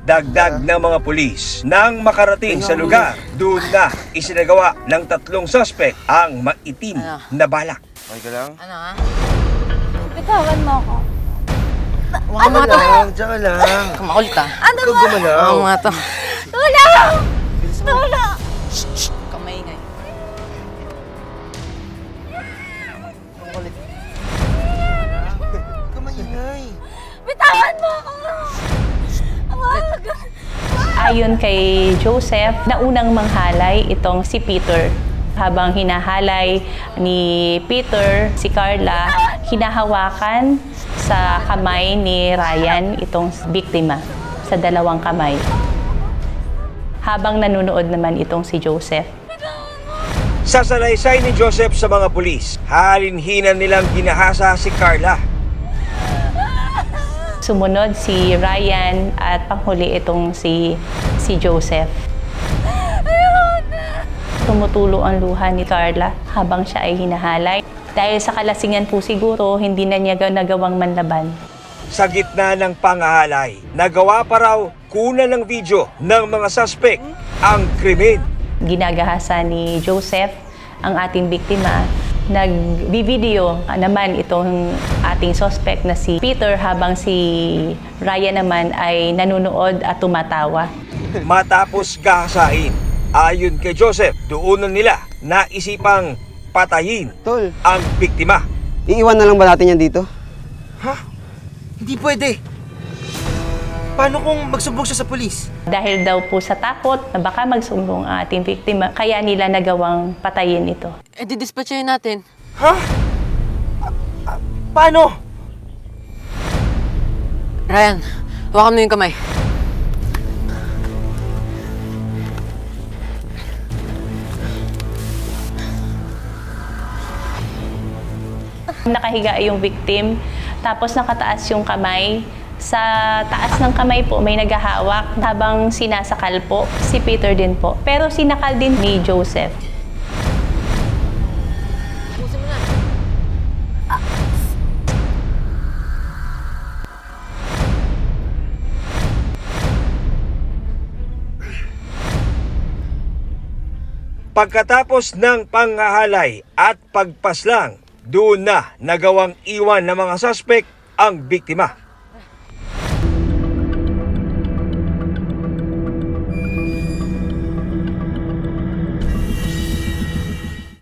Dagdag ng mga pulis nang makarating sa lugar, doon na isinagawa ng 3 suspect ang maitim na balak. Okay ka lang? Ano ha? Bitawan mo ako. Huwag mo to. Diyan ka lang. Kumakulit ah. Ano Huwag ba? gumalaw. Huwag mo to. Tulong! Tulong! Kamaingay. Kumakulit. Kamaingay. Bitawan mo ako! Wag! Ayon kay Joseph, naunang manghalay itong si Peter. Habang hinahalay ni Peter, si Carla, hinahawakan sa kamay ni Ryan itong biktima, sa 2 kamay. Habang nanonood naman itong si Joseph. Sa salaysay ni Joseph sa mga pulis, halinhinan nilang ginahasa si Carla. Sumunod si Ryan at panghuli itong si Joseph. Tumutulo ang luha ni Carla habang siya ay hinahalay. Dahil sa kalasingan po siguro, hindi na niya nagawang manlaban. Sa gitna ng pangahalay, nagawa pa raw kunan ng video ng mga suspect ang krimen. Ginagahasa ni Joseph ang ating biktima. Nag-video naman itong ating suspect na si Peter habang si Ryan naman ay nanonood at tumatawa. Matapos gahasain, ayon kay Joseph, doon na nila naisipang patayin Tol, ang biktima. iiwan na lang ba natin yan dito? Ha? Hindi pwede. Paano kung magsumbong siya sa pulis? Dahil daw po sa takot na baka magsumbong ang ating biktima, kaya nila nagawang patayin ito. Eh, didispatchayin natin. Ha? Paano? Ryan, hawakan mo yung kamay. Nakahiga yung victim, tapos nakataas yung kamay. Sa taas ng kamay po, may naghahawak habang sinasakal po. Si Peter din po. Pero sinakal din ni Joseph. Pusin mo na. Pagkatapos ng panghahalay at pagpaslang, doon na nagawang iwan ng mga suspect ang biktima.